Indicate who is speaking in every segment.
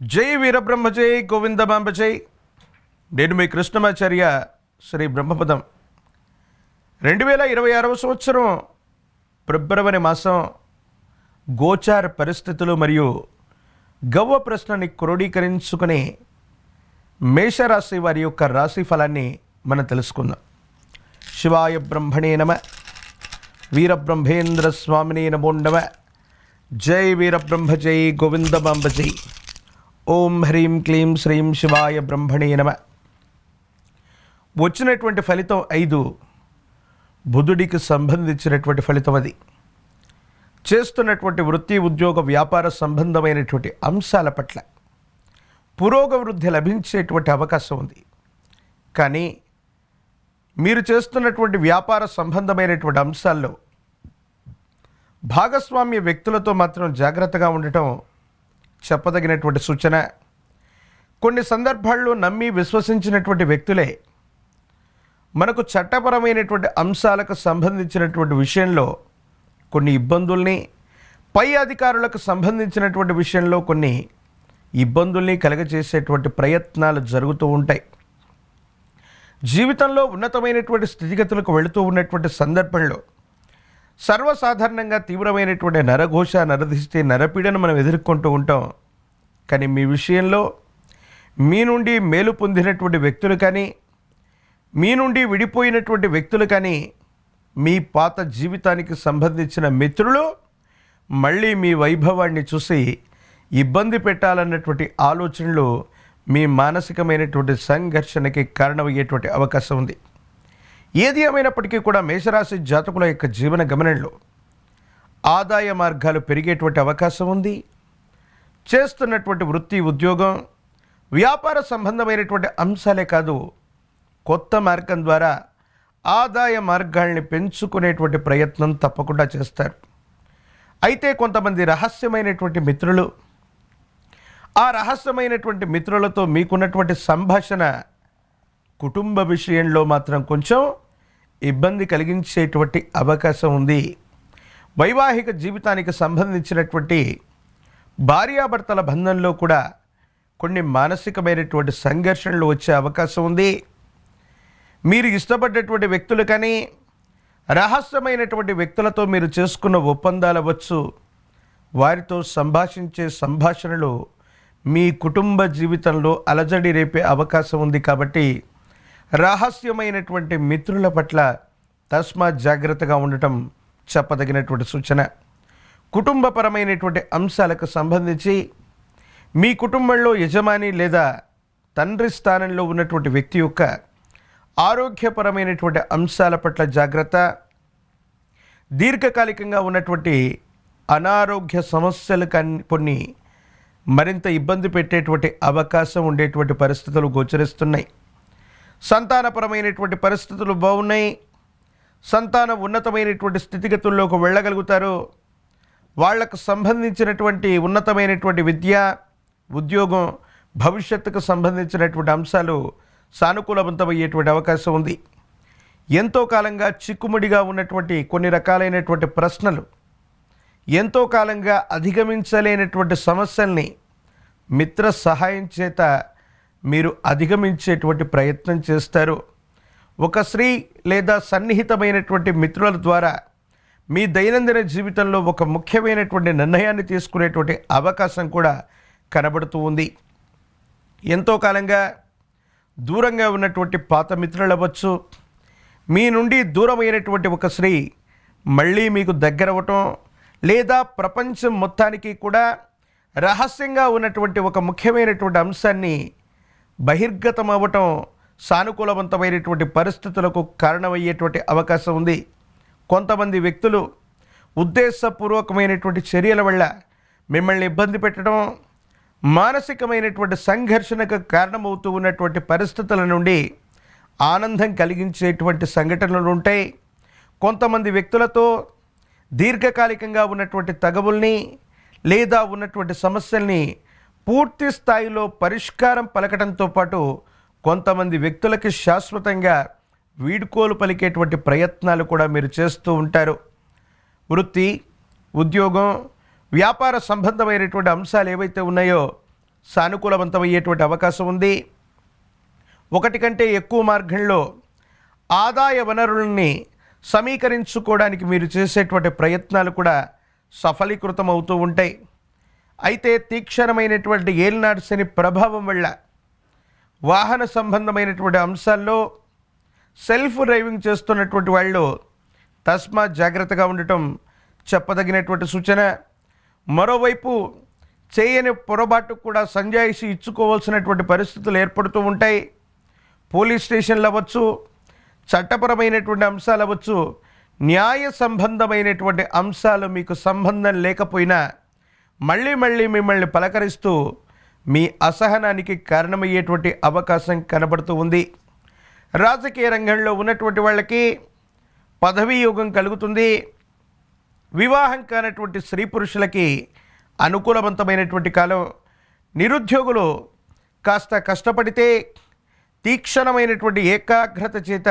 Speaker 1: జై వీరబ్రహ్మ జై గోవిందమాంబ జై. నేను మీ కృష్ణమాచార్య శ్రీ బ్రహ్మపదం. 2026 సంవత్సరం ఫిబ్రవరి మాసం గోచార పరిస్థితులు మరియు గవ్వ ప్రశ్నని క్రోడీకరించుకుని మేషరాశి వారి యొక్క రాశి ఫలాన్ని మనం తెలుసుకుందాం. శివాయ బ్రహ్మణే నమ, వీరబ్రహ్మేంద్ర స్వామినే నమో నమ. జై వీరబ్రహ్మ జై గోవిందమాంబ జై. ఓం హ్రీం క్లీం శ్రీం శివాయ బ్రహ్మణే నమ. వచ్చినటువంటి ఫలితం 5 బుధుడికి సంబంధించినటువంటి ఫలితం. అది చేస్తున్నటువంటి వృత్తి ఉద్యోగ వ్యాపార సంబంధమైనటువంటి అంశాల పట్ల పురోగవృద్ధి లభించేటువంటి అవకాశం ఉంది. కానీ మీరు చేస్తున్నటువంటి వ్యాపార సంబంధమైనటువంటి అంశాల్లో భాగస్వామ్య వ్యక్తులతో మాత్రం జాగ్రత్తగా ఉండటం చెప్పదగినటువంటి సూచన. కొన్ని సందర్భాల్లో నమ్మి విశ్వసించినటువంటి వ్యక్తులే మనకు చట్టపరమైనటువంటి అంశాలకు సంబంధించినటువంటి విషయంలో కొన్ని ఇబ్బందుల్ని, పై అధికారులకు సంబంధించినటువంటి విషయంలో కొన్ని ఇబ్బందుల్ని కలగజేసేటువంటి ప్రయత్నాలు జరుగుతూ ఉంటాయి. జీవితంలో ఉన్నతమైనటువంటి స్థితిగతులకు వెళుతూ ఉన్నటువంటి సందర్భంలో సర్వసాధారణంగా తీవ్రమైనటువంటి నరఘోష, నరదిష్టి, నరపీడను మనం ఎదుర్కొంటూ ఉంటాం. కానీ మీ విషయంలో మీ నుండి మేలు పొందినటువంటి వ్యక్తులు కానీ, మీ నుండి విడిపోయినటువంటి వ్యక్తులు కానీ, మీ పాత జీవితానికి సంబంధించిన మిత్రులు మళ్ళీ మీ వైభవాన్ని చూసి ఇబ్బంది పెట్టాలన్నటువంటి ఆలోచనలు మీ మానసికమైనటువంటి సంఘర్షణకి కారణమయ్యేటువంటి అవకాశం ఉంది. ఏది ఏమైనప్పటికీ కూడా మేషరాశి జాతకుల యొక్క జీవన గమనంలో ఆదాయ మార్గాలు పెరిగేటువంటి అవకాశం ఉంది. చేస్తున్నటువంటి వృత్తి ఉద్యోగం వ్యాపార సంబంధమైనటువంటి అంశాలే కాదు, కొత్త మార్గం ద్వారా ఆదాయ మార్గాల్ని పెంచుకునేటువంటి ప్రయత్నం తప్పకుండా చేస్తారు. అయితే కొంతమంది రహస్యమైనటువంటి మిత్రులు, ఆ రహస్యమైనటువంటి మిత్రులతో మీకున్నటువంటి సంభాషణ కుటుంబ విషయంలో మాత్రం కొంచెం ఇబ్బంది కలిగించేటువంటి అవకాశం ఉంది. వైవాహిక జీవితానికి సంబంధించినటువంటి భార్యాభర్తల బంధంలో కూడా కొన్ని మానసికమైనటువంటి సంఘర్షణలు వచ్చే అవకాశం ఉంది. మీరు ఇష్టపడ్డటువంటి వ్యక్తులు కానీ, రహస్యమైనటువంటి వ్యక్తులతో మీరు చేసుకున్న ఒప్పందాలు అవ్వచ్చు, వారితో సంభాషించే సంభాషణలు మీ కుటుంబ జీవితంలో అలజడి రేపే అవకాశం ఉంది. కాబట్టి రహస్యమైనటువంటి మిత్రుల పట్ల తస్మాత్ జాగ్రత్తగా ఉండటం చెప్పదగినటువంటి సూచన. కుటుంబపరమైనటువంటి అంశాలకు సంబంధించి మీ కుటుంబంలో యజమాని లేదా తండ్రి స్థానంలో ఉన్నటువంటి వ్యక్తి యొక్క ఆరోగ్యపరమైనటువంటి అంశాల పట్ల జాగ్రత్త. దీర్ఘకాలికంగా ఉన్నటువంటి అనారోగ్య సమస్యలు కొన్ని మరింత ఇబ్బంది పెట్టేటువంటి అవకాశం ఉండేటువంటి పరిస్థితులు గోచరిస్తున్నాయి. సంతానపరమైనటువంటి పరిస్థితులు బాగున్నాయి. సంతానం ఉన్నతమైనటువంటి స్థితిగతుల్లోకి వెళ్ళగలుగుతారు. వాళ్లకు సంబంధించినటువంటి ఉన్నతమైనటువంటి విద్య, ఉద్యోగం, భవిష్యత్తుకు సంబంధించినటువంటి అంశాలు సానుకూలవంతమయ్యేటువంటి అవకాశం ఉంది. ఎంతో కాలంగా చిక్కుముడిగా ఉన్నటువంటి కొన్ని రకాలైనటువంటి ప్రశ్నలు, ఎంతో కాలంగా అధిగమించలేనటువంటి సమస్యల్ని మిత్ర సహాయం చేత మీరు అధిగమించేటువంటి ప్రయత్నం చేస్తారు. ఒక స్త్రీ లేదా సన్నిహితమైనటువంటి మిత్రుల ద్వారా మీ దైనందిన జీవితంలో ఒక ముఖ్యమైనటువంటి నిర్ణయాన్ని తీసుకునేటువంటి అవకాశం కూడా కనబడుతూ ఉంది. ఎంతో కాలంగా దూరంగా ఉన్నటువంటి పాత మిత్రులు అవ్వచ్చు, మీ నుండి దూరమైనటువంటి ఒక స్త్రీ మళ్ళీ మీకు దగ్గరవటం, లేదా ప్రపంచం మొత్తానికి కూడా రహస్యంగా ఉన్నటువంటి ఒక ముఖ్యమైనటువంటి అంశాన్ని బహిర్గతం అవ్వటం సానుకూలవంతమైనటువంటి పరిస్థితులకు కారణమయ్యేటువంటి అవకాశం ఉంది. కొంతమంది వ్యక్తులు ఉద్దేశపూర్వకమైనటువంటి చర్యల వల్ల మిమ్మల్ని ఇబ్బంది పెట్టడం, మానసికమైనటువంటి సంఘర్షణకు కారణమవుతూ ఉన్నటువంటి పరిస్థితుల నుండి ఆనందం కలిగించేటువంటి సంఘటనలు ఉంటాయి. కొంతమంది వ్యక్తులతో దీర్ఘకాలికంగా ఉన్నటువంటి తగవుల్ని లేదా ఉన్నటువంటి సమస్యల్ని పూర్తి స్థాయిలో పరిష్కారం పలకడంతో పాటు కొంతమంది వ్యక్తులకి శాశ్వతంగా వీడ్కోలు పలికేటువంటి ప్రయత్నాలు కూడా మీరు చేస్తూ ఉంటారు. వృత్తి, ఉద్యోగం, వ్యాపార సంబంధమైనటువంటి అంశాలు ఏవైతే ఉన్నాయో సానుకూలవంతమయ్యేటువంటి అవకాశం ఉంది. ఒకటి కంటే ఎక్కువ మార్గంలో ఆదాయ వనరులని సమీకరించుకోవడానికి మీరు చేసేటువంటి ప్రయత్నాలు కూడా సఫలీకృతం అవుతూ ఉంటాయి. అయితే తీక్షణమైనటువంటి ఏలినాడు శని ప్రభావం వల్ల వాహన సంబంధమైనటువంటి అంశాల్లో సెల్ఫ్ డ్రైవింగ్ చేస్తున్నటువంటి వాళ్ళు తస్మాత్ జాగ్రత్తగా ఉండటం చెప్పదగినటువంటి సూచన. మరోవైపు చేయని పొరపాటు కూడా సంజాయిషి ఇచ్చుకోవాల్సినటువంటి పరిస్థితులు ఏర్పడుతూ ఉంటాయి. పోలీస్ స్టేషన్లు అవ్వచ్చు, చట్టపరమైనటువంటి అంశాలు అవ్వచ్చు, న్యాయ సంబంధమైనటువంటి అంశాలు మీకు సంబంధం లేకపోయినా మళ్ళీ మిమ్మల్ని పలకరిస్తూ మీ అసహనానికి కారణమయ్యేటువంటి అవకాశం కనబడుతూ ఉంది. రాజకీయ రంగంలో ఉన్నటువంటి వాళ్ళకి పదవీ యోగం కలుగుతుంది. వివాహం కానటువంటి స్త్రీ పురుషులకి అనుకూలవంతమైనటువంటి కాలం. నిరుద్యోగులు కాస్త కష్టపడితే తీక్షణమైనటువంటి ఏకాగ్రత చేత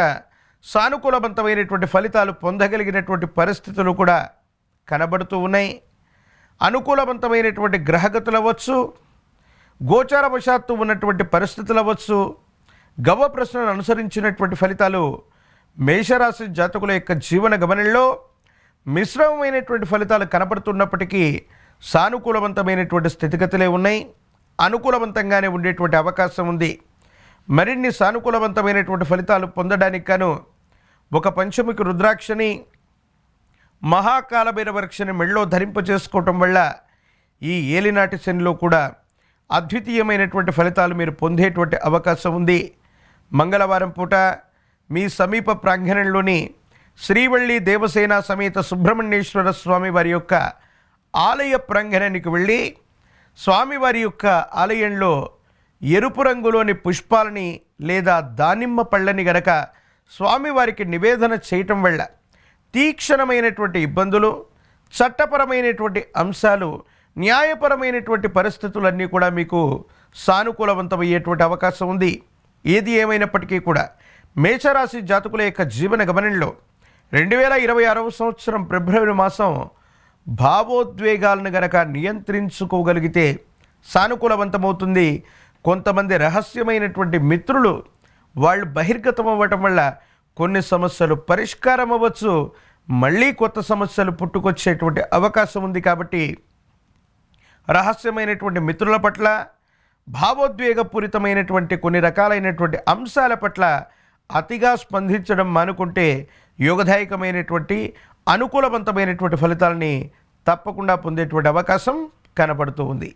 Speaker 1: సానుకూలవంతమైనటువంటి ఫలితాలు పొందగలిగినటువంటి పరిస్థితులు కూడా కనబడుతూ ఉన్నాయి. అనుకూలవంతమైనటువంటి గ్రహగతులు అవ్వచ్చు, గోచారవశాత్తు ఉన్నటువంటి పరిస్థితులు అవ్వచ్చు, గవ ప్రశ్నను అనుసరించినటువంటి ఫలితాలు మేషరాశి జాతకుల యొక్క జీవన గమనంలో మిశ్రమమైనటువంటి ఫలితాలు కనబడుతున్నప్పటికీ సానుకూలవంతమైనటువంటి స్థితిగతులే ఉన్నాయి. అనుకూలవంతంగానే ఉండేటువంటి అవకాశం ఉంది. మరిన్ని సానుకూలవంతమైనటువంటి ఫలితాలు పొందడానికి గాను ఒక పంచముఖి రుద్రాక్షని, మహాకాలభైరవరక్షని మెళ్ళో ధరింపచేసుకోవటం వల్ల ఈ ఏలినాటి శనిలో కూడా అద్వితీయమైనటువంటి ఫలితాలు మీరు పొందేటువంటి అవకాశం ఉంది. మంగళవారం పూట మీ సమీప ప్రాంగణంలోని శ్రీవల్లి దేవసేన సమేత సుబ్రహ్మణ్యేశ్వర స్వామి వారి యొక్క ఆలయ ప్రాంగణానికి వెళ్ళి స్వామివారి యొక్క ఆలయంలో ఎరుపు రంగులోని పుష్పాలని లేదా దానిమ్మ పళ్ళని గనక స్వామివారికి నివేదన చేయటం వల్ల తీక్షణమైనటువంటి ఇబ్బందులు, చట్టపరమైనటువంటి అంశాలు, న్యాయపరమైనటువంటి పరిస్థితులన్నీ కూడా మీకు సానుకూలవంతమయ్యేటువంటి అవకాశం ఉంది. ఏది ఏమైనప్పటికీ కూడా మేషరాశి జాతకుల యొక్క జీవన గమనంలో 2026వ సంవత్సరం ఫిబ్రవరి మాసం భావోద్వేగాలను గనక నియంత్రించుకోగలిగితే సానుకూలవంతమవుతుంది. కొంతమంది రహస్యమైనటువంటి మిత్రులు వాళ్ళు బహిర్గతం అవ్వటం వల్ల కొన్ని సమస్యలు పరిష్కారం అవ్వచ్చు, మళ్ళీ కొత్త సమస్యలు పుట్టుకొచ్చేటువంటి అవకాశం ఉంది. కాబట్టి రహస్యమైనటువంటి మిత్రుల పట్ల, భావోద్వేగపూరితమైనటువంటి కొన్ని రకాలైనటువంటి అంశాల పట్ల అతిగా స్పందించడం మానుకుంటే యోగదాయకమైనటువంటి అనుకూలవంతమైనటువంటి ఫలితాలని తప్పకుండా పొందేటువంటి అవకాశం కనపడుతూ ఉంది.